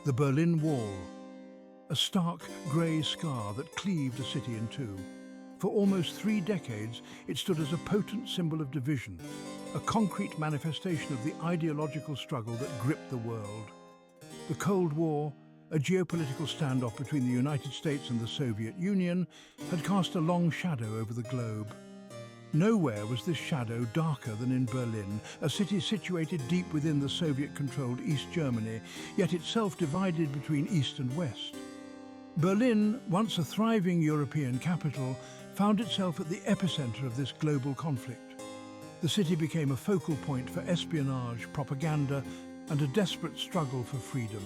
The Berlin Wall, a stark grey scar that cleaved a city in two. For almost 3 decades, it stood as a potent symbol of division, a concrete manifestation of the ideological struggle that gripped the world. The Cold War, a geopolitical standoff between the United States and the Soviet Union, had cast a long shadow over the globe. Nowhere was this shadow darker than in Berlin, a city situated deep within the Soviet-controlled East Germany, yet itself divided between East and West. Berlin, once a thriving European capital, found itself at the epicenter of this global conflict. The city became a focal point for espionage, propaganda, and a desperate struggle for freedom.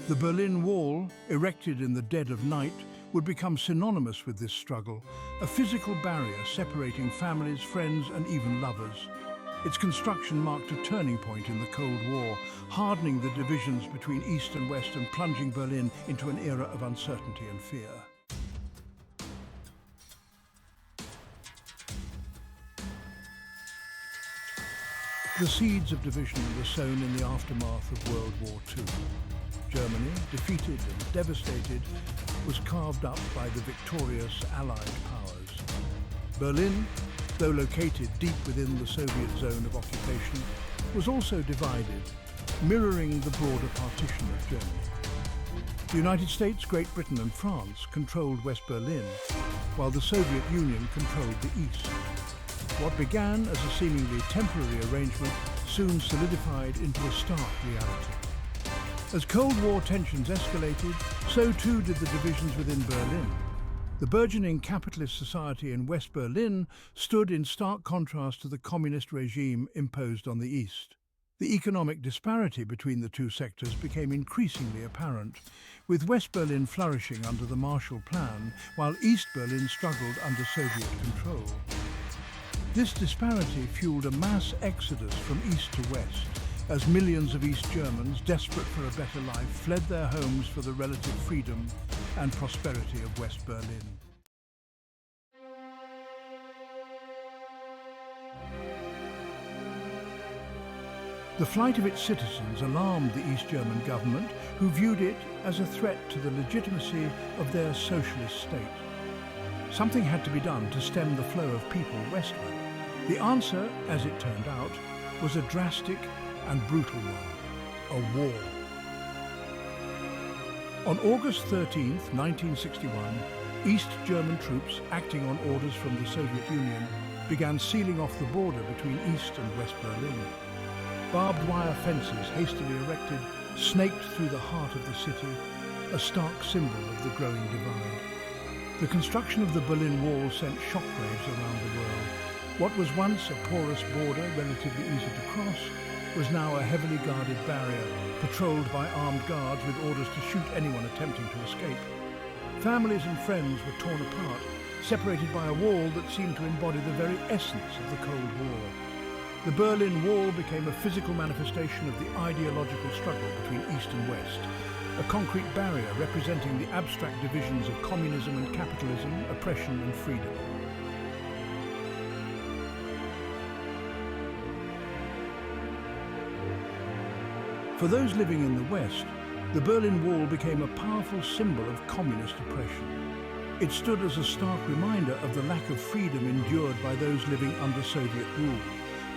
The Berlin Wall, erected in the dead of night, would become synonymous with this struggle, a physical barrier separating families, friends, and even lovers. Its construction marked a turning point in the Cold War, hardening the divisions between East and West and plunging Berlin into an era of uncertainty and fear. The seeds of division were sown in the aftermath of World War II. Germany, defeated and devastated, was carved up by the victorious Allied powers. Berlin, though located deep within the Soviet zone of occupation, was also divided, mirroring the broader partition of Germany. The United States, Great Britain and France controlled West Berlin, while the Soviet Union controlled the East. What began as a seemingly temporary arrangement soon solidified into a stark reality. As Cold War tensions escalated, so too did the divisions within Berlin. The burgeoning capitalist society in West Berlin stood in stark contrast to the communist regime imposed on the East. The economic disparity between the two sectors became increasingly apparent, with West Berlin flourishing under the Marshall Plan, while East Berlin struggled under Soviet control. This disparity fueled a mass exodus from East to West, as millions of East Germans, desperate for a better life, fled their homes for the relative freedom and prosperity of West Berlin. The flight of its citizens alarmed the East German government, who viewed it as a threat to the legitimacy of their socialist state. Something had to be done to stem the flow of people westward. The answer, as it turned out, was a drastic and brutal one: a war. On August 13, 1961, East German troops, acting on orders from the Soviet Union, began sealing off the border between East and West Berlin. Barbed wire fences, hastily erected, snaked through the heart of the city, a stark symbol of the growing divide. The construction of the Berlin Wall sent shockwaves around the world. What was once a porous border, relatively easy to cross, was now a heavily guarded barrier, patrolled by armed guards with orders to shoot anyone attempting to escape. Families and friends were torn apart, separated by a wall that seemed to embody the very essence of the Cold War. The Berlin Wall became a physical manifestation of the ideological struggle between East and West, a concrete barrier representing the abstract divisions of communism and capitalism, oppression and freedom. For those living in the West, the Berlin Wall became a powerful symbol of communist oppression. It stood as a stark reminder of the lack of freedom endured by those living under Soviet rule.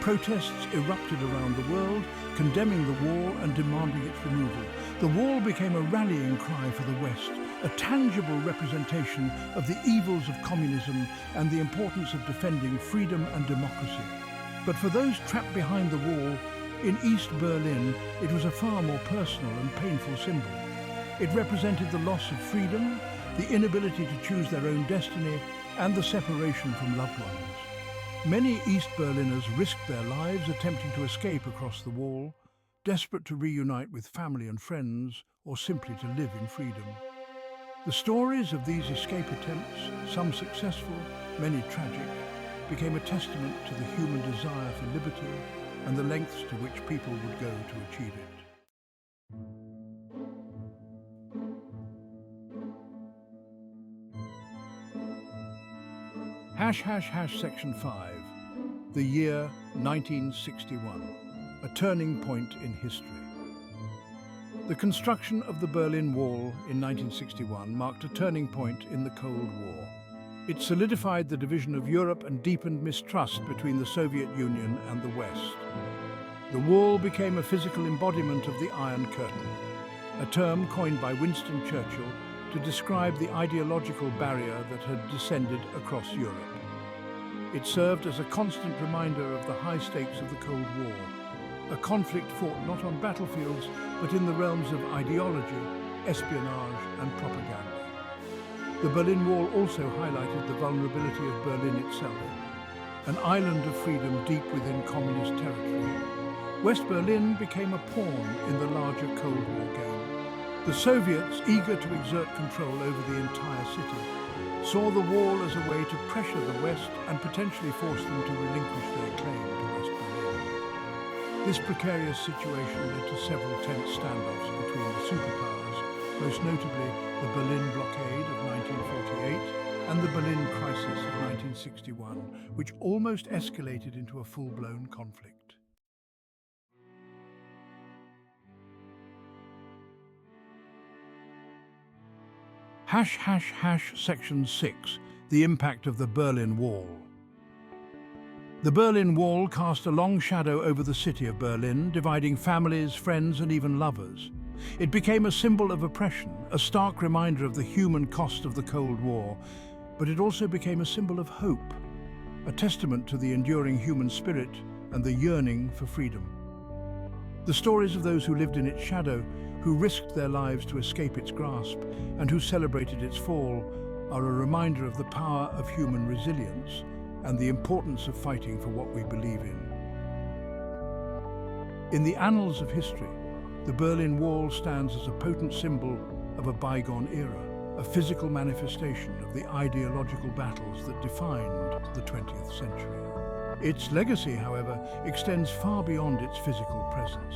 Protests erupted around the world, condemning the war and demanding its removal. The wall became a rallying cry for the West, a tangible representation of the evils of communism and the importance of defending freedom and democracy. But for those trapped behind the wall, in East Berlin, it was a far more personal and painful symbol. It represented the loss of freedom, the inability to choose their own destiny, and the separation from loved ones. Many East Berliners risked their lives attempting to escape across the wall, desperate to reunite with family and friends, or simply to live in freedom. The stories of these escape attempts, some successful, many tragic, became a testament to the human desire for liberty and the lengths to which people would go to achieve it. Section 5. The year 1961. A turning point in history. The construction of the Berlin Wall in 1961 marked a turning point in the Cold War. It solidified the division of Europe and deepened mistrust between the Soviet Union and the West. The wall became a physical embodiment of the Iron Curtain, a term coined by Winston Churchill to describe the ideological barrier that had descended across Europe. It served as a constant reminder of the high stakes of the Cold War, a conflict fought not on battlefields, but in the realms of ideology, espionage and propaganda. The Berlin Wall also highlighted the vulnerability of Berlin itself, an island of freedom deep within communist territory. West Berlin became a pawn in the larger Cold War game. The Soviets, eager to exert control over the entire city, saw the wall as a way to pressure the West and potentially force them to relinquish their claim to West Berlin. This precarious situation led to several tense standoffs between the superpowers, most notably the Berlin blockade of 1948 and the Berlin crisis of 1961, which almost escalated into a full-blown conflict. Section 6, the impact of the Berlin Wall. The Berlin Wall cast a long shadow over the city of Berlin, dividing families, friends, and even lovers. It became a symbol of oppression, a stark reminder of the human cost of the Cold War, but it also became a symbol of hope, a testament to the enduring human spirit and the yearning for freedom. The stories of those who lived in its shadow, who risked their lives to escape its grasp, and who celebrated its fall, are a reminder of the power of human resilience and the importance of fighting for what we believe in. In the annals of history, the Berlin Wall stands as a potent symbol of a bygone era, a physical manifestation of the ideological battles that defined the 20th century. Its legacy, however, extends far beyond its physical presence.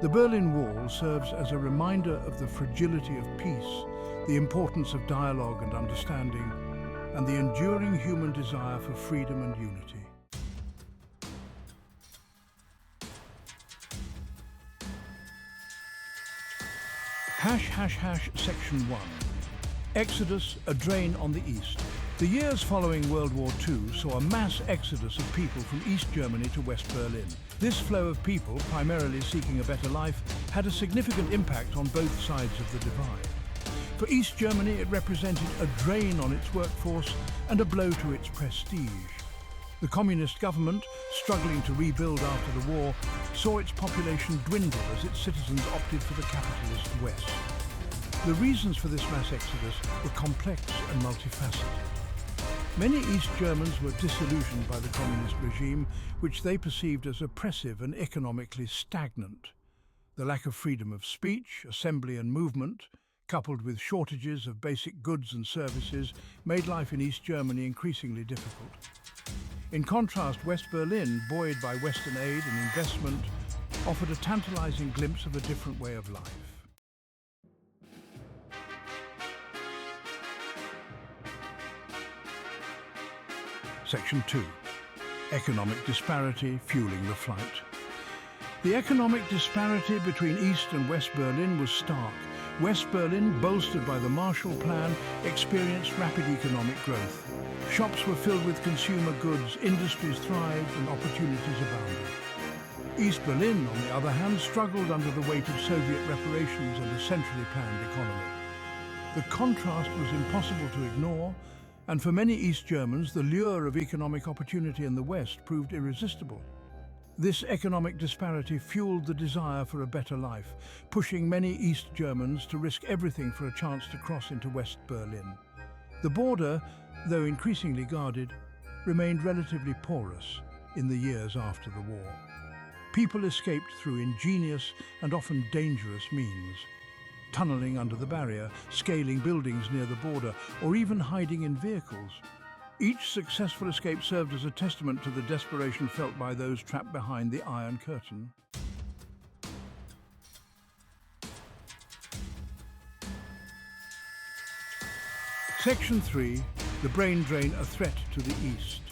The Berlin Wall serves as a reminder of the fragility of peace, the importance of dialogue and understanding, and the enduring human desire for freedom and unity. Section 1. Exodus, a drain on the east. The years following World War II saw a mass exodus of people from East Germany to West Berlin. This flow of people, primarily seeking a better life, had a significant impact on both sides of the divide. For East Germany, it represented a drain on its workforce and a blow to its prestige. The communist government, struggling to rebuild after the war, saw its population dwindle as its citizens opted for the capitalist West. The reasons for this mass exodus were complex and multifaceted. Many East Germans were disillusioned by the communist regime, which they perceived as oppressive and economically stagnant. The lack of freedom of speech, assembly and movement, coupled with shortages of basic goods and services, made life in East Germany increasingly difficult. In contrast, West Berlin, buoyed by Western aid and investment, offered a tantalizing glimpse of a different way of life. Section 2. Economic disparity fueling the flight. The economic disparity between East and West Berlin was stark. West Berlin, bolstered by the Marshall Plan, experienced rapid economic growth. Shops were filled with consumer goods, industries thrived, and opportunities abounded. East Berlin, on the other hand, struggled under the weight of Soviet reparations and a centrally planned economy. The contrast was impossible to ignore, and for many East Germans, the lure of economic opportunity in the West proved irresistible. This economic disparity fueled the desire for a better life, pushing many East Germans to risk everything for a chance to cross into West Berlin. The border, though increasingly guarded, remained relatively porous in the years after the war. People escaped through ingenious and often dangerous means, tunneling under the barrier, scaling buildings near the border, or even hiding in vehicles. Each successful escape served as a testament to the desperation felt by those trapped behind the Iron Curtain. Section 3. The brain drain, a threat to the East.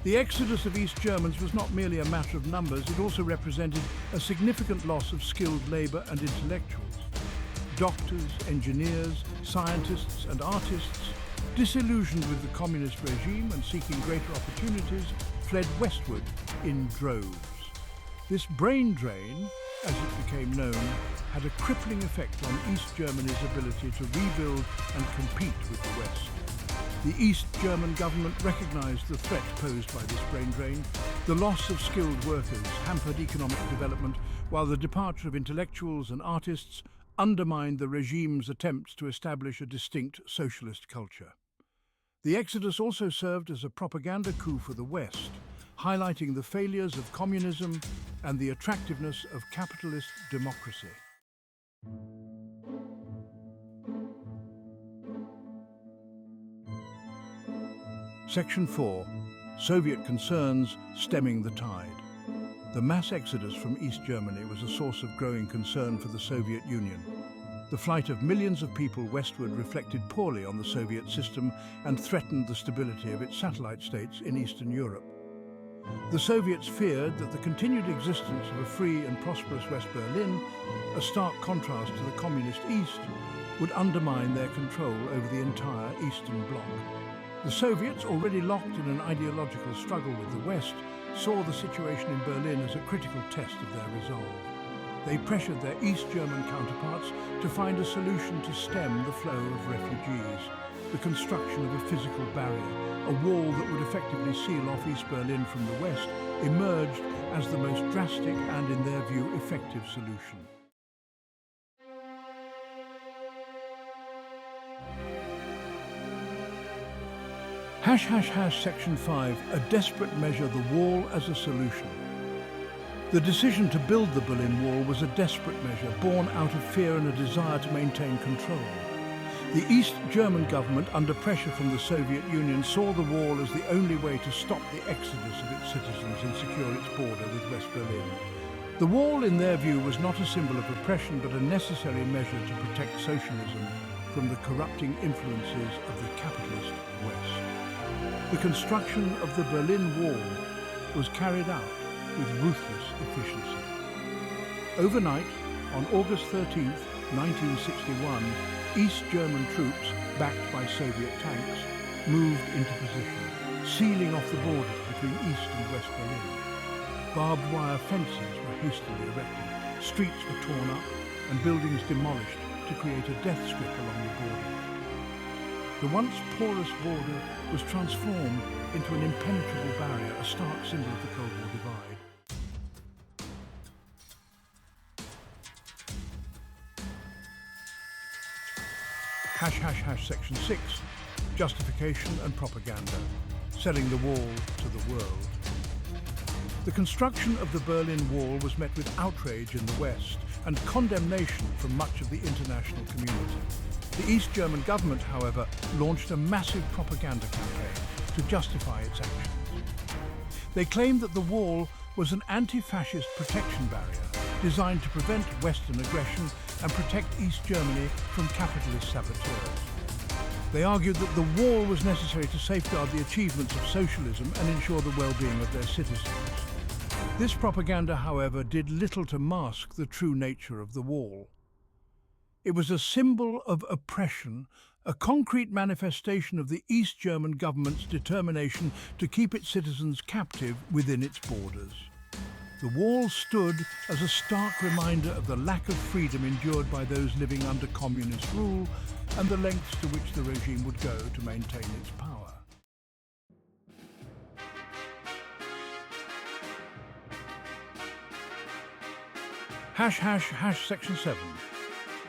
The exodus of East Germans was not merely a matter of numbers, it also represented a significant loss of skilled labour and intellectuals. Doctors, engineers, scientists and artists, disillusioned with the communist regime and seeking greater opportunities, fled westward in droves. This brain drain, as it became known, had a crippling effect on East Germany's ability to rebuild and compete with the West. The East German government recognized the threat posed by this brain drain. The loss of skilled workers hampered economic development, while the departure of intellectuals and artists undermined the regime's attempts to establish a distinct socialist culture. The exodus also served as a propaganda coup for the West, highlighting the failures of communism and the attractiveness of capitalist democracy. Section 4. Soviet concerns stemming the tide. The mass exodus from East Germany was a source of growing concern for the Soviet Union. The flight of millions of people westward reflected poorly on the Soviet system and threatened the stability of its satellite states in Eastern Europe. The Soviets feared that the continued existence of a free and prosperous West Berlin, a stark contrast to the communist East, would undermine their control over the entire Eastern Bloc. The Soviets, already locked in an ideological struggle with the West, saw the situation in Berlin as a critical test of their resolve. They pressured their East German counterparts to find a solution to stem the flow of refugees, the construction of a physical barrier, a wall that would effectively seal off East Berlin from the West, emerged as the most drastic and, in their view, effective solution. Section 5, a desperate measure, the wall as a solution. The decision to build the Berlin Wall was a desperate measure born out of fear and a desire to maintain control. The East German government, under pressure from the Soviet Union, saw the wall as the only way to stop the exodus of its citizens and secure its border with West Berlin. The wall, in their view, was not a symbol of oppression but a necessary measure to protect socialism from the corrupting influences of the capitalist West. The construction of the Berlin Wall was carried out with ruthless efficiency. Overnight, on August 13, 1961, East German troops, backed by Soviet tanks, moved into position, sealing off the border between East and West Berlin. Barbed wire fences were hastily erected, streets were torn up, and buildings demolished to create a death strip along the border. The once porous border was transformed into an impenetrable barrier, a stark symbol of the Cold War divide. Section 6, justification and propaganda, selling the wall to the world. The construction of the Berlin Wall was met with outrage in the West and condemnation from much of the international community. The East German government, however, launched a massive propaganda campaign to justify its actions. They claimed that the wall was an anti-fascist protection barrier designed to prevent Western aggression and protect East Germany from capitalist saboteurs. They argued that the wall was necessary to safeguard the achievements of socialism and ensure the well-being of their citizens. This propaganda, however, did little to mask the true nature of the wall. It was a symbol of oppression, a concrete manifestation of the East German government's determination to keep its citizens captive within its borders. The wall stood as a stark reminder of the lack of freedom endured by those living under communist rule and the lengths to which the regime would go to maintain its power. Section 7.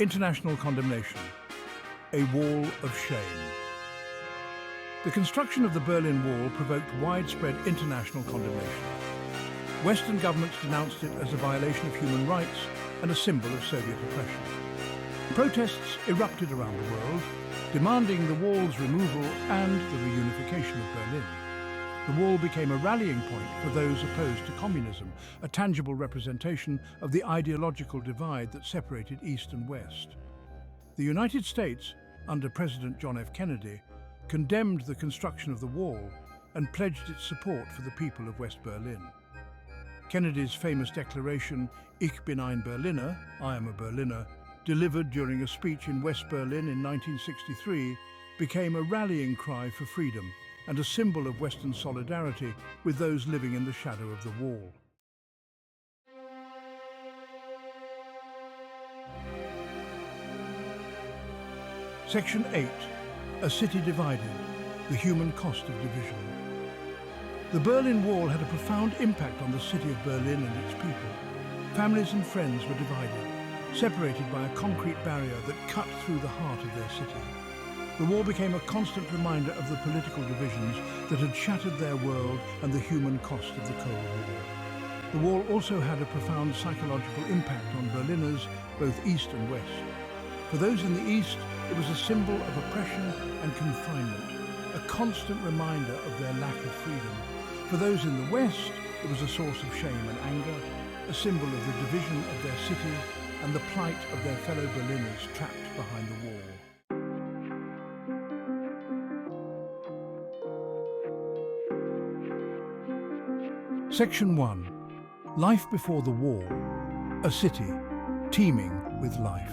International condemnation. A wall of shame. The construction of the Berlin Wall provoked widespread international condemnation. Western governments denounced it as a violation of human rights and a symbol of Soviet oppression. Protests erupted around the world, demanding the wall's removal and the reunification of Berlin. The wall became a rallying point for those opposed to communism, a tangible representation of the ideological divide that separated East and West. The United States, under President John F. Kennedy, condemned the construction of the wall, and pledged its support for the people of West Berlin. Kennedy's famous declaration, "Ich bin ein Berliner," I am a Berliner, delivered during a speech in West Berlin in 1963, became a rallying cry for freedom and a symbol of Western solidarity with those living in the shadow of the wall. Section 8. A City Divided, the Human Cost of Division. The Berlin Wall had a profound impact on the city of Berlin and its people. Families and friends were divided, separated by a concrete barrier that cut through the heart of their city. The wall became a constant reminder of the political divisions that had shattered their world and the human cost of the Cold War. The wall also had a profound psychological impact on Berliners, both east and west. For those in the east, it was a symbol of oppression and confinement, a constant reminder of their lack of freedom. For those in the west, it was a source of shame and anger, a symbol of the division of their city and the plight of their fellow Berliners trapped behind the wall. Section 1. Life before the wall. A city teeming with life.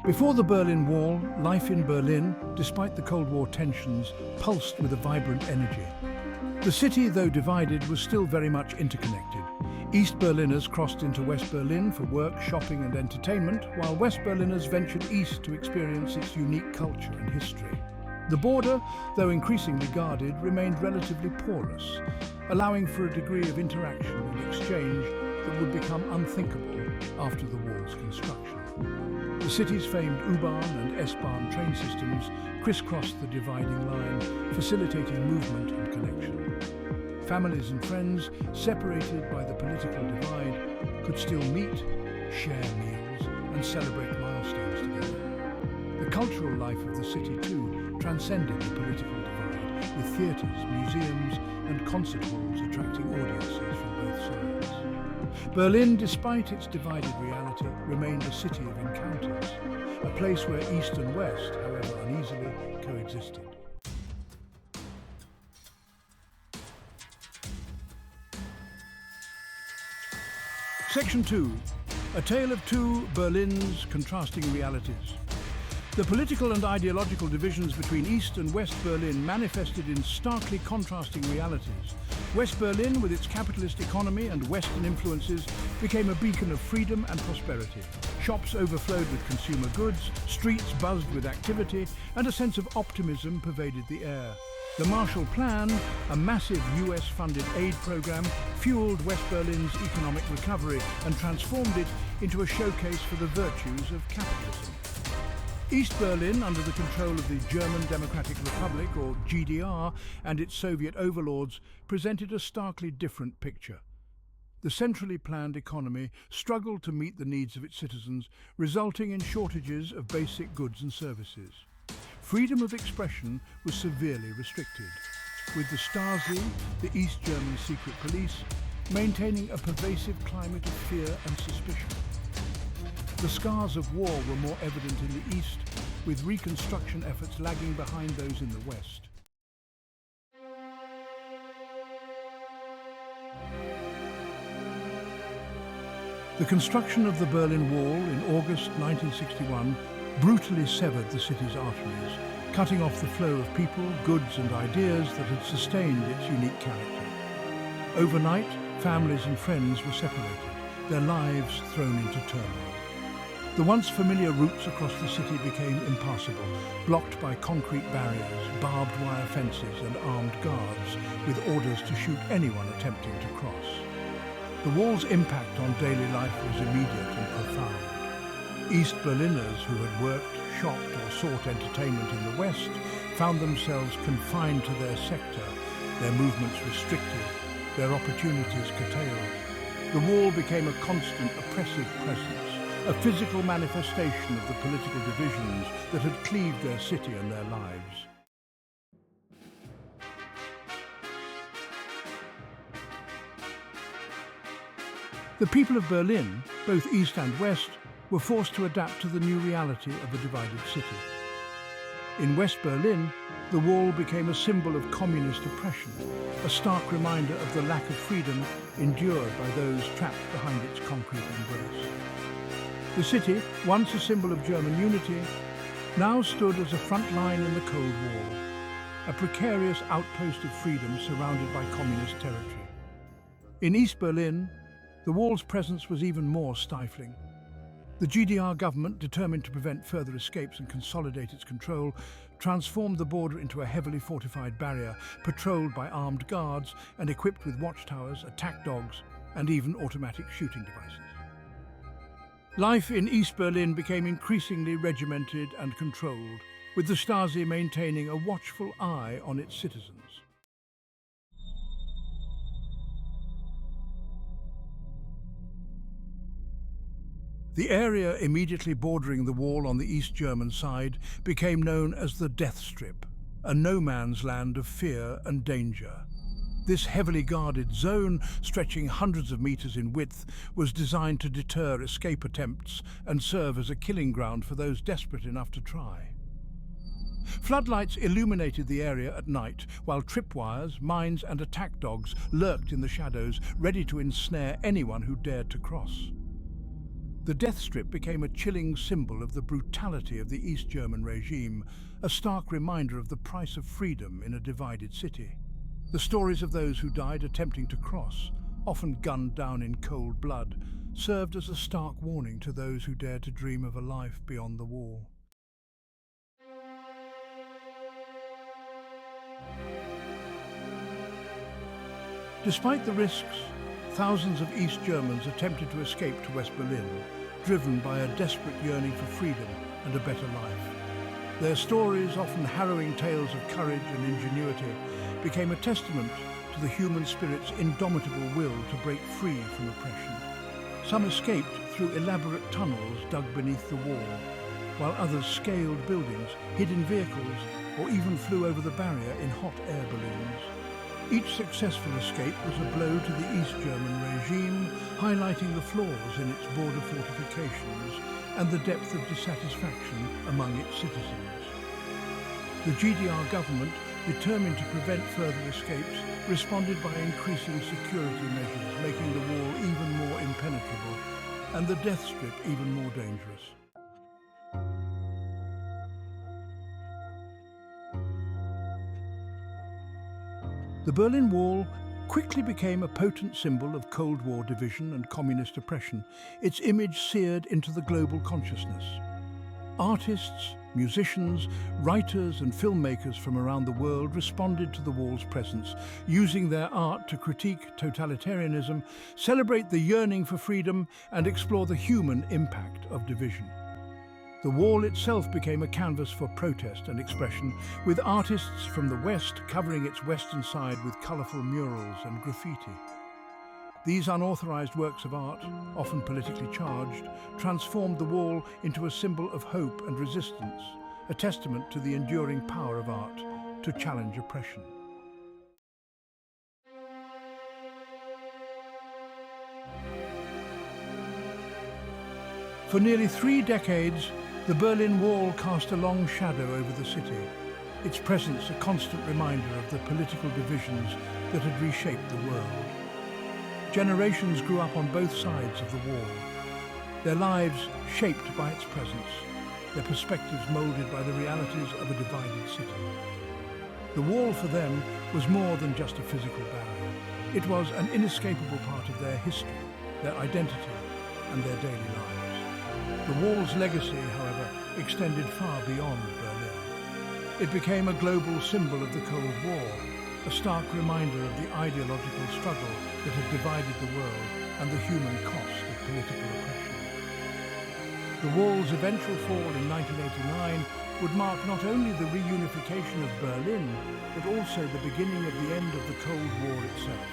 Before the Berlin Wall, life in Berlin, despite the Cold War tensions, pulsed with a vibrant energy. The city, though divided, was still very much interconnected. East Berliners crossed into West Berlin for work, shopping and entertainment, while West Berliners ventured east to experience its unique culture and history. The border, though increasingly guarded, remained relatively porous, allowing for a degree of interaction and exchange that would become unthinkable after the wall's construction. The city's famed U-Bahn and S-Bahn train systems crisscrossed the dividing line, facilitating movement and connection. Families and friends, separated by the political divide, could still meet, share meals, and celebrate milestones together. The cultural life of the city, too, transcended the political divide, with theatres, museums, and concert halls attracting audiences from both sides. Berlin, despite its divided reality, remained a city of encounters, a place where East and West, however uneasily, coexisted. Section 2. A tale of two Berlins contrasting realities. The political and ideological divisions between East and West Berlin manifested in starkly contrasting realities. West Berlin, with its capitalist economy and Western influences, became a beacon of freedom and prosperity. Shops overflowed with consumer goods, streets buzzed with activity, and a sense of optimism pervaded the air. The Marshall Plan, a massive US-funded aid program, fueled West Berlin's economic recovery and transformed it into a showcase for the virtues of capitalism. East Berlin, under the control of the German Democratic Republic, or GDR, and its Soviet overlords, presented a starkly different picture. The centrally planned economy struggled to meet the needs of its citizens, resulting in shortages of basic goods and services. Freedom of expression was severely restricted, with the Stasi, the East German secret police, maintaining a pervasive climate of fear and suspicion. The scars of war were more evident in the East, with reconstruction efforts lagging behind those in the West. The construction of the Berlin Wall in August 1961 brutally severed the city's arteries, cutting off the flow of people, goods and ideas that had sustained its unique character. Overnight, families and friends were separated, their lives thrown into turmoil. The once familiar routes across the city became impassable, blocked by concrete barriers, barbed wire fences and armed guards, with orders to shoot anyone attempting to cross. The wall's impact on daily life was immediate and profound. East Berliners who had worked, shopped or sought entertainment in the West found themselves confined to their sector, their movements restricted, their opportunities curtailed. The wall became a constant oppressive presence, a physical manifestation of the political divisions that had cleaved their city and their lives. The people of Berlin, both East and West, were forced to adapt to the new reality of a divided city. In West Berlin, the wall became a symbol of communist oppression, a stark reminder of the lack of freedom endured by those trapped behind its concrete embrace. The city, once a symbol of German unity, now stood as a front line in the Cold War, a precarious outpost of freedom surrounded by communist territory. In East Berlin, the wall's presence was even more stifling. The GDR government, determined to prevent further escapes and consolidate its control, transformed the border into a heavily fortified barrier, patrolled by armed guards and equipped with watchtowers, attack dogs, and even automatic shooting devices. Life in East Berlin became increasingly regimented and controlled, with the Stasi maintaining a watchful eye on its citizens. The area immediately bordering the wall on the East German side became known as the Death Strip, a no-man's land of fear and danger. This heavily guarded zone, stretching hundreds of meters in width, was designed to deter escape attempts and serve as a killing ground for those desperate enough to try. Floodlights illuminated the area at night, while tripwires, mines and attack dogs lurked in the shadows, ready to ensnare anyone who dared to cross. The Death Strip became a chilling symbol of the brutality of the East German regime, a stark reminder of the price of freedom in a divided city. The stories of those who died attempting to cross, often gunned down in cold blood, served as a stark warning to those who dared to dream of a life beyond the wall. Despite the risks, thousands of East Germans attempted to escape to West Berlin, driven by a desperate yearning for freedom and a better life. Their stories, often harrowing tales of courage and ingenuity, became a testament to the human spirit's indomitable will to break free from oppression. Some escaped through elaborate tunnels dug beneath the wall, while others scaled buildings, hid in vehicles, or even flew over the barrier in hot air balloons. Each successful escape was a blow to the East German regime, highlighting the flaws in its border fortifications and the depth of dissatisfaction among its citizens. The GDR government, determined to prevent further escapes, responded by increasing security measures, making the wall even more impenetrable and the Death Strip even more dangerous. The Berlin Wall quickly became a potent symbol of Cold War division and communist oppression, its image seared into the global consciousness. Artists, musicians, writers and filmmakers from around the world responded to the wall's presence, using their art to critique totalitarianism, celebrate the yearning for freedom, and explore the human impact of division. The wall itself became a canvas for protest and expression, with artists from the West covering its western side with colourful murals and graffiti. These unauthorised works of art, often politically charged, transformed the wall into a symbol of hope and resistance, a testament to the enduring power of art to challenge oppression. For nearly 3 decades, the Berlin Wall cast a long shadow over the city, its presence a constant reminder of the political divisions that had reshaped the world. Generations grew up on both sides of the wall, their lives shaped by its presence, their perspectives moulded by the realities of a divided city. The wall for them was more than just a physical barrier. It was an inescapable part of their history, their identity, and their daily lives. The wall's legacy, however, extended far beyond Berlin. It became a global symbol of the Cold War, a stark reminder of the ideological struggle that had divided the world and the human cost of political oppression. The wall's eventual fall in 1989 would mark not only the reunification of Berlin, but also the beginning of the end of the Cold War itself.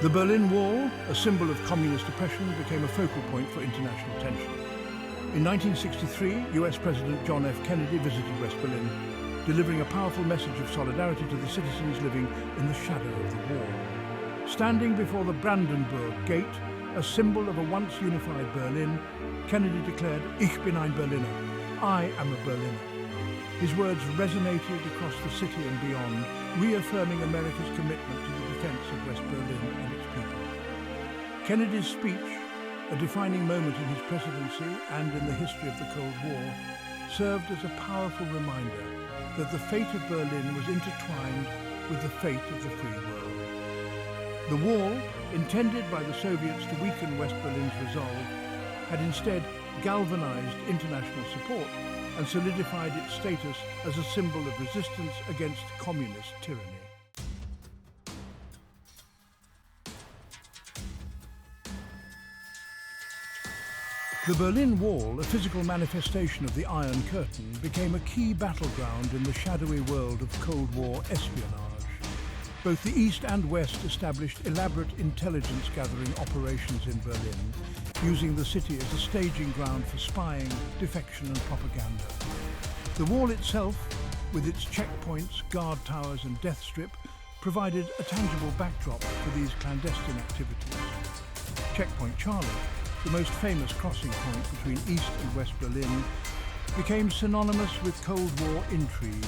The Berlin Wall, a symbol of communist oppression, became a focal point for international tension. In 1963, US President John F. Kennedy visited West Berlin, delivering a powerful message of solidarity to the citizens living in the shadow of the wall. Standing before the Brandenburg Gate, a symbol of a once unified Berlin, Kennedy declared, "Ich bin ein Berliner," I am a Berliner. His words resonated across the city and beyond, reaffirming America's commitment to the defense of West Berlin and its people. Kennedy's speech, a defining moment in his presidency and in the history of the Cold War, served as a powerful reminder that the fate of Berlin was intertwined with the fate of the free world. The wall, intended by the Soviets to weaken West Berlin's resolve, had instead galvanized international support and solidified its status as a symbol of resistance against communist tyranny. The Berlin Wall, a physical manifestation of the Iron Curtain, became a key battleground in the shadowy world of Cold War espionage. Both the East and West established elaborate intelligence-gathering operations in Berlin, using the city as a staging ground for spying, defection and propaganda. The wall itself, with its checkpoints, guard towers and death strip, provided a tangible backdrop for these clandestine activities. Checkpoint Charlie, the most famous crossing point between East and West Berlin, became synonymous with Cold War intrigue.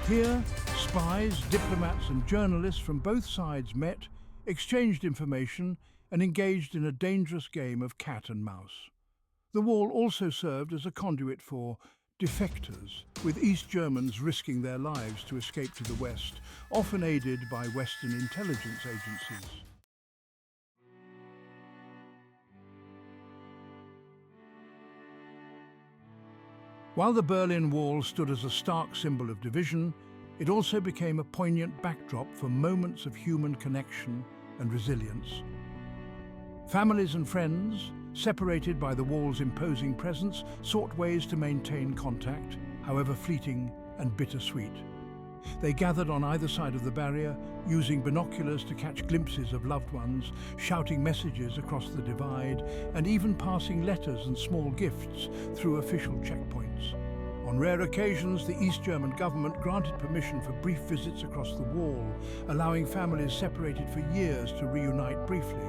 Here, spies, diplomats and journalists from both sides met, exchanged information and engaged in a dangerous game of cat and mouse. The wall also served as a conduit for defectors, with East Germans risking their lives to escape to the West, often aided by Western intelligence agencies. While the Berlin Wall stood as a stark symbol of division, it also became a poignant backdrop for moments of human connection and resilience. Families and friends, separated by the wall's imposing presence, sought ways to maintain contact, however fleeting and bittersweet. They gathered on either side of the barrier, using binoculars to catch glimpses of loved ones, shouting messages across the divide, and even passing letters and small gifts through official checkpoints. On rare occasions, the East German government granted permission for brief visits across the wall, allowing families separated for years to reunite briefly.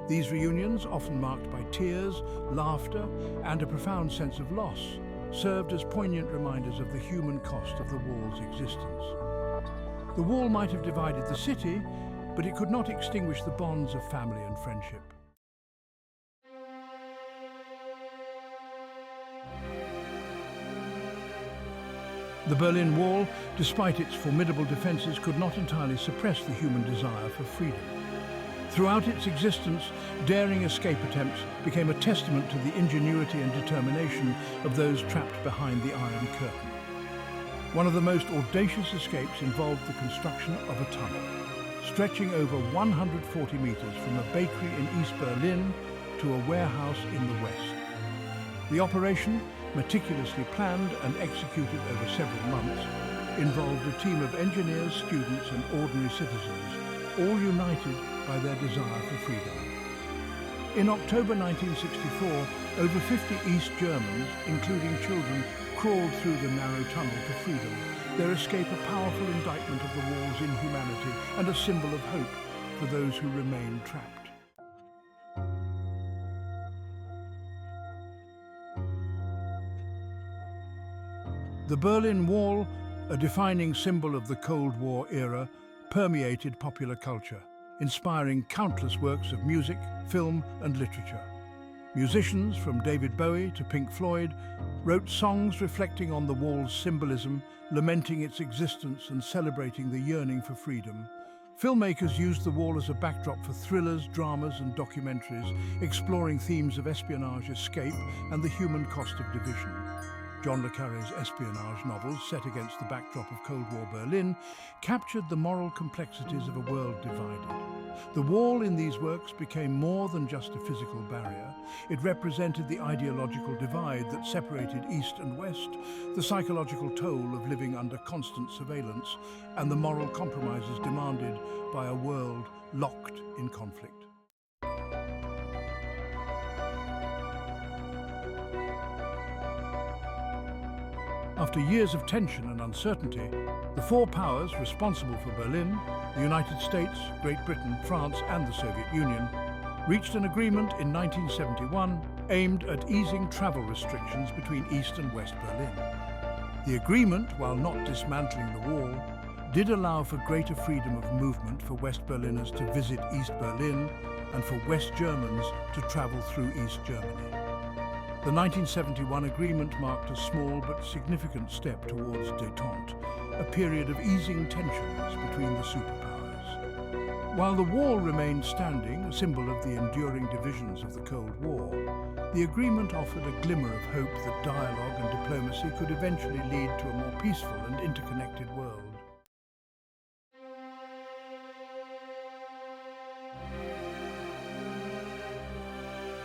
These reunions, often marked by tears, laughter, and a profound sense of loss, served as poignant reminders of the human cost of the wall's existence. The wall might have divided the city, but it could not extinguish the bonds of family and friendship. The Berlin Wall, despite its formidable defenses, could not entirely suppress the human desire for freedom. Throughout its existence, daring escape attempts became a testament to the ingenuity and determination of those trapped behind the Iron Curtain. One of the most audacious escapes involved the construction of a tunnel, stretching over 140 meters from a bakery in East Berlin to a warehouse in the west. The operation, meticulously planned and executed over several months, involved a team of engineers, students and ordinary citizens, all united by their desire for freedom. In October 1964, over 50 East Germans, including children, crawled through the narrow tunnel to freedom, their escape a powerful indictment of the wall's inhumanity and a symbol of hope for those who remain trapped. The Berlin Wall, a defining symbol of the Cold War era, permeated popular culture, inspiring countless works of music, film and literature. Musicians, from David Bowie to Pink Floyd, wrote songs reflecting on the wall's symbolism, lamenting its existence and celebrating the yearning for freedom. Filmmakers used the wall as a backdrop for thrillers, dramas and documentaries, exploring themes of espionage, escape and the human cost of division. John le Carré's espionage novels, set against the backdrop of Cold War Berlin, captured the moral complexities of a world divided. The wall in these works became more than just a physical barrier. It represented the ideological divide that separated East and West, the psychological toll of living under constant surveillance, and the moral compromises demanded by a world locked in conflict. After years of tension and uncertainty, the four powers responsible for Berlin, the United States, Great Britain, France and the Soviet Union, reached an agreement in 1971 aimed at easing travel restrictions between East and West Berlin. The agreement, while not dismantling the wall, did allow for greater freedom of movement for West Berliners to visit East Berlin and for West Germans to travel through East Germany. The 1971 agreement marked a small but significant step towards détente, a period of easing tensions between the superpowers. While the wall remained standing, a symbol of the enduring divisions of the Cold War, the agreement offered a glimmer of hope that dialogue and diplomacy could eventually lead to a more peaceful and interconnected world.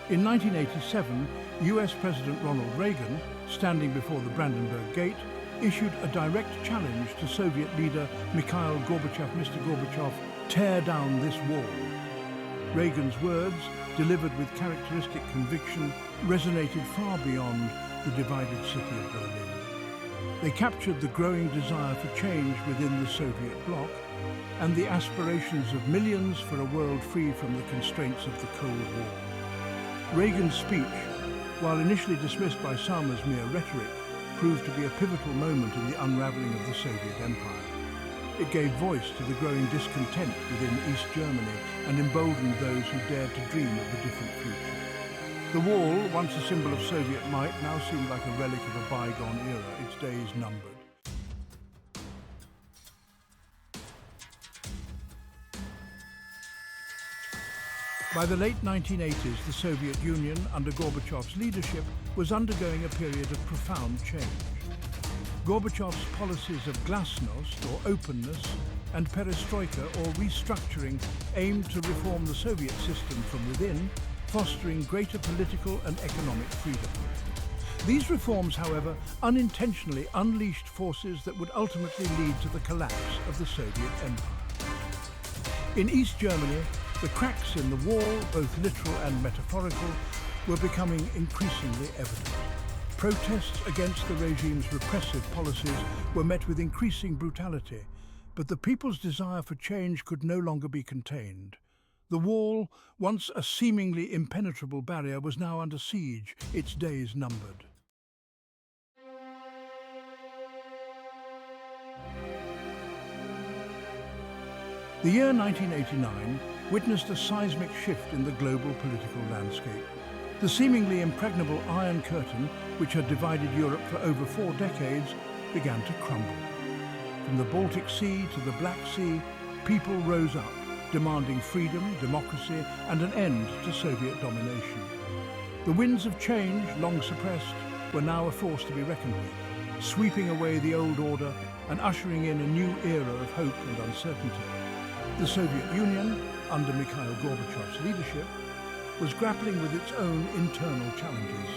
In 1987, US President Ronald Reagan, standing before the Brandenburg Gate, issued a direct challenge to Soviet leader Mikhail Gorbachev. Mr. Gorbachev, tear down this wall. Reagan's words, delivered with characteristic conviction, resonated far beyond the divided city of Berlin. They captured the growing desire for change within the Soviet bloc and the aspirations of millions for a world free from the constraints of the Cold War. Reagan's speech, while initially dismissed by some as mere rhetoric, proved to be a pivotal moment in the unraveling of the Soviet Empire. It gave voice to the growing discontent within East Germany and emboldened those who dared to dream of a different future. The wall, once a symbol of Soviet might, now seemed like a relic of a bygone era, its days numbered. By the late 1980s, the Soviet Union, under Gorbachev's leadership, was undergoing a period of profound change. Gorbachev's policies of glasnost, or openness, and perestroika, or restructuring, aimed to reform the Soviet system from within, fostering greater political and economic freedom. These reforms, however, unintentionally unleashed forces that would ultimately lead to the collapse of the Soviet Empire. In East Germany, the cracks in the wall, both literal and metaphorical, were becoming increasingly evident. Protests against the regime's repressive policies were met with increasing brutality, but the people's desire for change could no longer be contained. The wall, once a seemingly impenetrable barrier, was now under siege, its days numbered. The year 1989 witnessed a seismic shift in the global political landscape. The seemingly impregnable Iron Curtain, which had divided Europe for over 4 decades, began to crumble. From the Baltic Sea to the Black Sea, people rose up, demanding freedom, democracy, and an end to Soviet domination. The winds of change, long suppressed, were now a force to be reckoned with, sweeping away the old order and ushering in a new era of hope and uncertainty. The Soviet Union, under Mikhail Gorbachev's leadership, was grappling with its own internal challenges.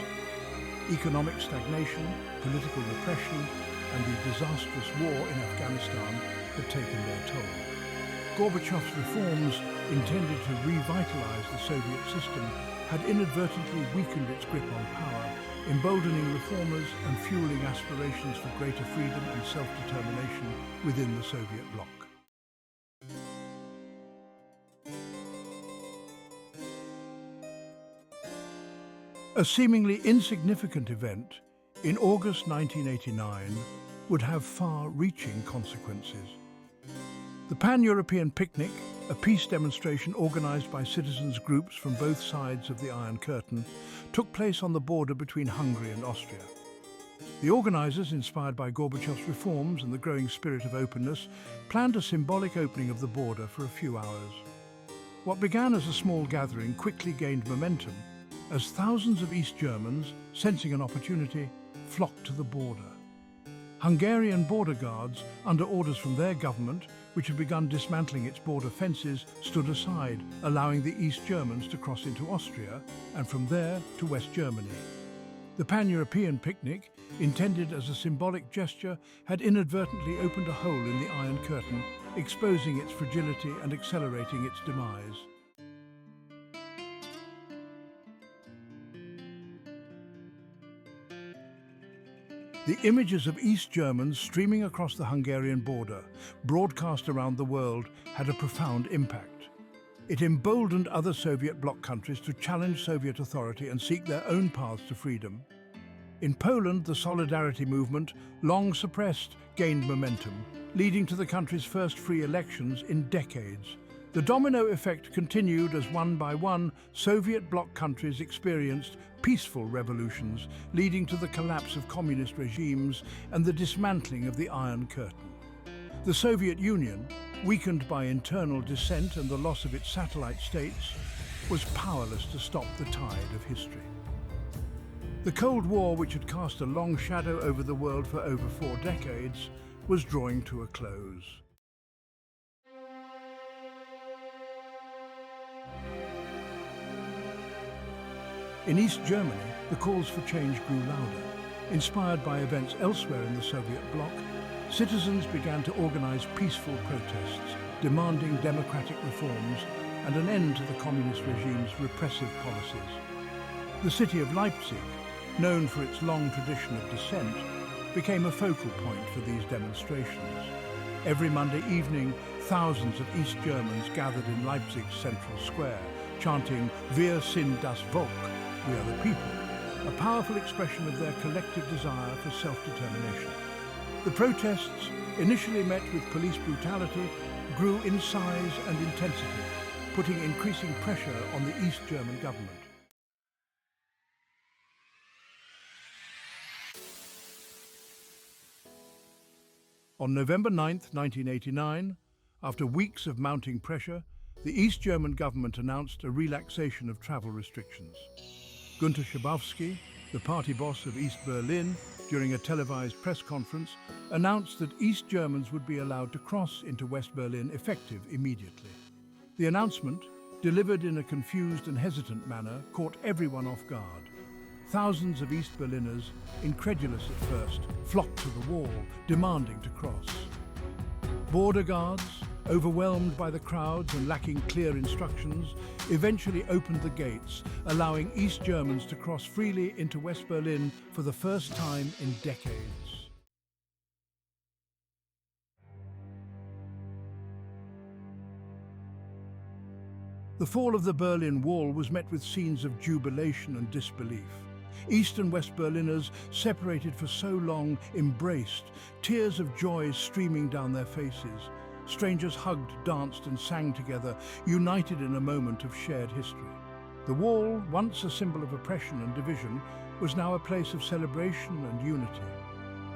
Economic stagnation, political repression, and the disastrous war in Afghanistan had taken their toll. Gorbachev's reforms, intended to revitalize the Soviet system, had inadvertently weakened its grip on power, emboldening reformers and fueling aspirations for greater freedom and self-determination within the Soviet bloc. A seemingly insignificant event, in August 1989, would have far-reaching consequences. The Pan-European Picnic, a peace demonstration organized by citizens' groups from both sides of the Iron Curtain, took place on the border between Hungary and Austria. The organizers, inspired by Gorbachev's reforms and the growing spirit of openness, planned a symbolic opening of the border for a few hours. What began as a small gathering quickly gained momentum, as thousands of East Germans, sensing an opportunity, flocked to the border. Hungarian border guards, under orders from their government, which had begun dismantling its border fences, stood aside, allowing the East Germans to cross into Austria and from there to West Germany. The Pan-European Picnic, intended as a symbolic gesture, had inadvertently opened a hole in the Iron Curtain, exposing its fragility and accelerating its demise. The images of East Germans streaming across the Hungarian border, broadcast around the world, had a profound impact. It emboldened other Soviet bloc countries to challenge Soviet authority and seek their own paths to freedom. In Poland, the Solidarity movement, long suppressed, gained momentum, leading to the country's first free elections in decades. The domino effect continued as one by one, Soviet bloc countries experienced peaceful revolutions, leading to the collapse of communist regimes and the dismantling of the Iron Curtain. The Soviet Union, weakened by internal dissent and the loss of its satellite states, was powerless to stop the tide of history. The Cold War, which had cast a long shadow over the world for over 4 decades, was drawing to a close. In East Germany, the calls for change grew louder. Inspired by events elsewhere in the Soviet bloc, citizens began to organize peaceful protests, demanding democratic reforms and an end to the communist regime's repressive policies. The city of Leipzig, known for its long tradition of dissent, became a focal point for these demonstrations. Every Monday evening, thousands of East Germans gathered in Leipzig's central square, chanting "Wir sind das Volk," we are the people, a powerful expression of their collective desire for self-determination. The protests, initially met with police brutality, grew in size and intensity, putting increasing pressure on the East German government. On November 9, 1989, after weeks of mounting pressure, the East German government announced a relaxation of travel restrictions. Günter Schabowski, the party boss of East Berlin, during a televised press conference, announced that East Germans would be allowed to cross into West Berlin effective immediately. The announcement, delivered in a confused and hesitant manner, caught everyone off guard. Thousands of East Berliners, incredulous at first, flocked to the wall, demanding to cross. Border guards, overwhelmed by the crowds and lacking clear instructions, eventually opened the gates, allowing East Germans to cross freely into West Berlin for the first time in decades. The fall of the Berlin Wall was met with scenes of jubilation and disbelief. East and West Berliners, separated for so long, embraced, tears of joy streaming down their faces. Strangers hugged, danced and sang together, united in a moment of shared history. The wall, once a symbol of oppression and division, was now a place of celebration and unity.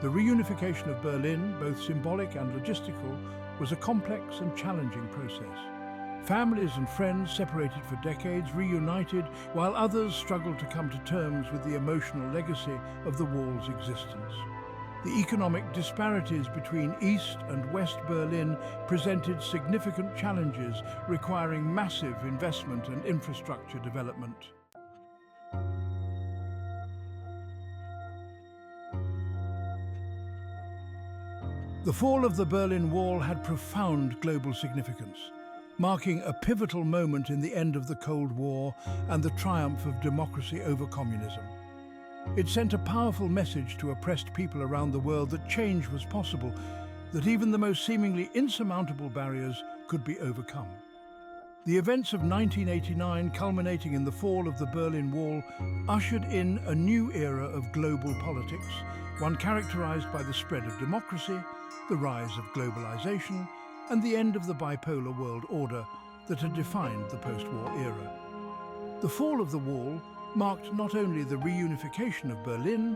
The reunification of Berlin, both symbolic and logistical, was a complex and challenging process. Families and friends separated for decades reunited, while others struggled to come to terms with the emotional legacy of the wall's existence. The economic disparities between East and West Berlin presented significant challenges requiring massive investment and infrastructure development. The fall of the Berlin Wall had profound global significance, marking a pivotal moment in the end of the Cold War and the triumph of democracy over communism. It sent a powerful message to oppressed people around the world that change was possible, that even the most seemingly insurmountable barriers could be overcome. The events of 1989, culminating in the fall of the Berlin Wall, ushered in a new era of global politics, one characterized by the spread of democracy, the rise of globalization, and the end of the bipolar world order that had defined the post-war era. The fall of the wall marked not only the reunification of Berlin,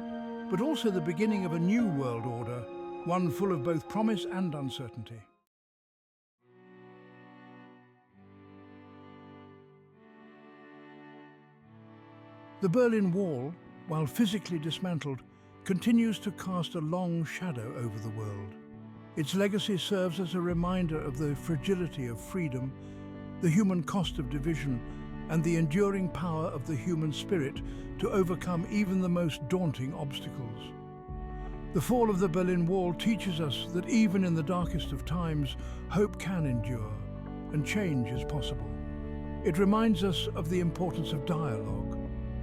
but also the beginning of a new world order, one full of both promise and uncertainty. The Berlin Wall, while physically dismantled, continues to cast a long shadow over the world. Its legacy serves as a reminder of the fragility of freedom, the human cost of division, and the enduring power of the human spirit to overcome even the most daunting obstacles. The fall of the Berlin Wall teaches us that even in the darkest of times, hope can endure, and change is possible. It reminds us of the importance of dialogue,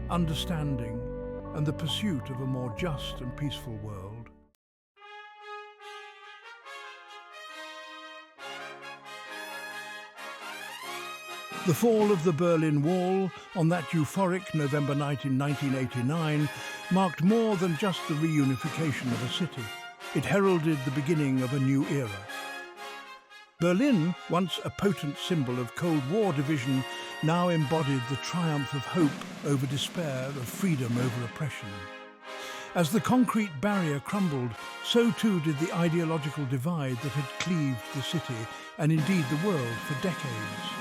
understanding, and the pursuit of a more just and peaceful world. The fall of the Berlin Wall on that euphoric November night in 1989 marked more than just the reunification of a city. It heralded the beginning of a new era. Berlin, once a potent symbol of Cold War division, now embodied the triumph of hope over despair, of freedom over oppression. As the concrete barrier crumbled, so too did the ideological divide that had cleaved the city, and indeed the world, for decades.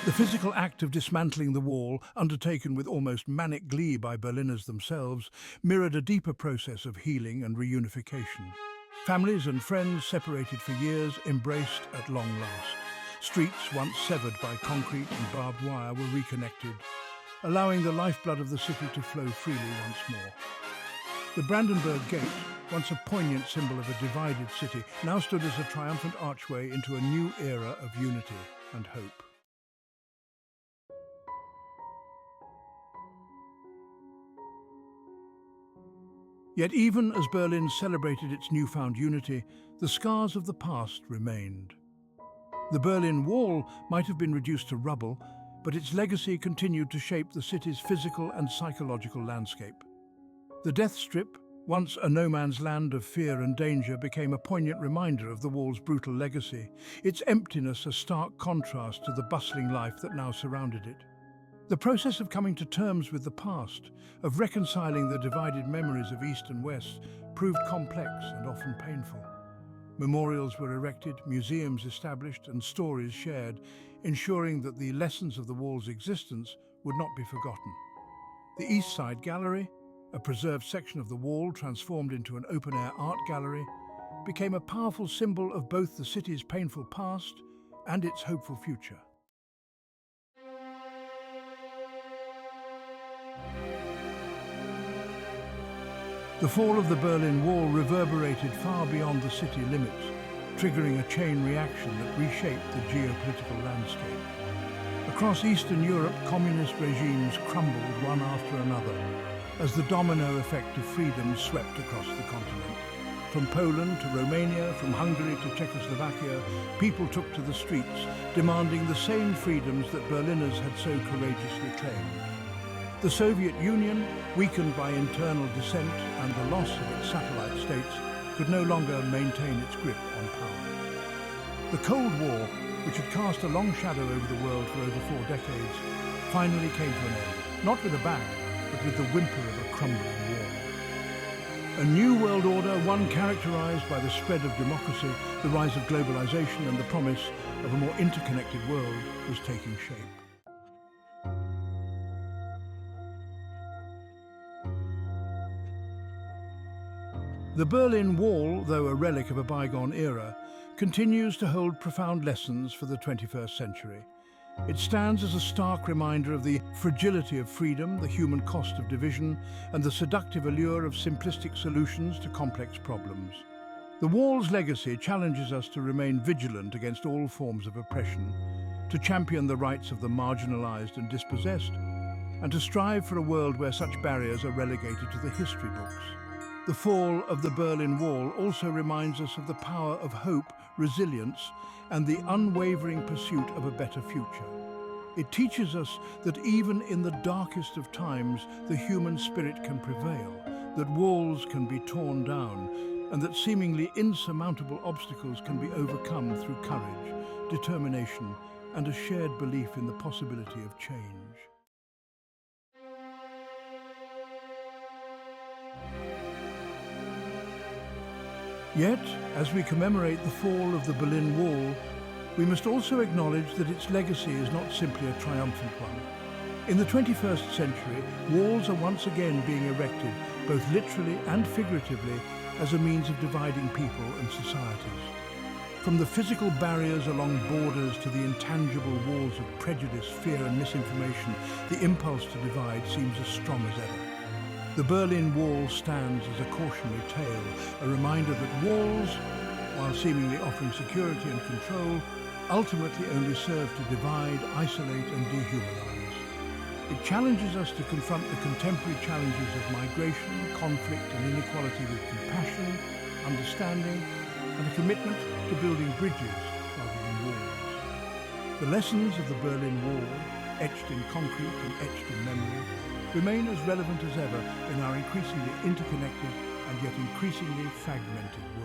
The physical act of dismantling the wall, undertaken with almost manic glee by Berliners themselves, mirrored a deeper process of healing and reunification. Families and friends separated for years embraced at long last. Streets once severed by concrete and barbed wire were reconnected, allowing the lifeblood of the city to flow freely once more. The Brandenburg Gate, once a poignant symbol of a divided city, now stood as a triumphant archway into a new era of unity and hope. Yet even as Berlin celebrated its newfound unity, the scars of the past remained. The Berlin Wall might have been reduced to rubble, but its legacy continued to shape the city's physical and psychological landscape. The death strip, once a no-man's land of fear and danger, became a poignant reminder of the wall's brutal legacy, its emptiness a stark contrast to the bustling life that now surrounded it. The process of coming to terms with the past, of reconciling the divided memories of East and West, proved complex and often painful. Memorials were erected, museums established, and stories shared, ensuring that the lessons of the wall's existence would not be forgotten. The East Side Gallery, a preserved section of the wall transformed into an open-air art gallery, became a powerful symbol of both the city's painful past and its hopeful future. The fall of the Berlin Wall reverberated far beyond the city limits, triggering a chain reaction that reshaped the geopolitical landscape. Across Eastern Europe, communist regimes crumbled one after another, as the domino effect of freedom swept across the continent. From Poland to Romania, from Hungary to Czechoslovakia, people took to the streets, demanding the same freedoms that Berliners had so courageously claimed. The Soviet Union, weakened by internal dissent and the loss of its satellite states, could no longer maintain its grip on power. The Cold War, which had cast a long shadow over the world for over 4 decades, finally came to an end, not with a bang, but with the whimper of a crumbling wall. A new world order, one characterized by the spread of democracy, the rise of globalization, and the promise of a more interconnected world, was taking shape. The Berlin Wall, though a relic of a bygone era, continues to hold profound lessons for the 21st century. It stands as a stark reminder of the fragility of freedom, the human cost of division, and the seductive allure of simplistic solutions to complex problems. The wall's legacy challenges us to remain vigilant against all forms of oppression, to champion the rights of the marginalized and dispossessed, and to strive for a world where such barriers are relegated to the history books. The fall of the Berlin Wall also reminds us of the power of hope, resilience, and the unwavering pursuit of a better future. It teaches us that even in the darkest of times, the human spirit can prevail, that walls can be torn down, and that seemingly insurmountable obstacles can be overcome through courage, determination, and a shared belief in the possibility of change. Yet, as we commemorate the fall of the Berlin Wall, we must also acknowledge that its legacy is not simply a triumphant one. In the 21st century, walls are once again being erected, both literally and figuratively, as a means of dividing people and societies. From the physical barriers along borders to the intangible walls of prejudice, fear and misinformation, the impulse to divide seems as strong as ever. The Berlin Wall stands as a cautionary tale, a reminder that walls, while seemingly offering security and control, ultimately only serve to divide, isolate and dehumanize. It challenges us to confront the contemporary challenges of migration, conflict and inequality with compassion, understanding and a commitment to building bridges rather than walls. The lessons of the Berlin Wall, etched in concrete and etched in memory, remain as relevant as ever in our increasingly interconnected and yet increasingly fragmented world.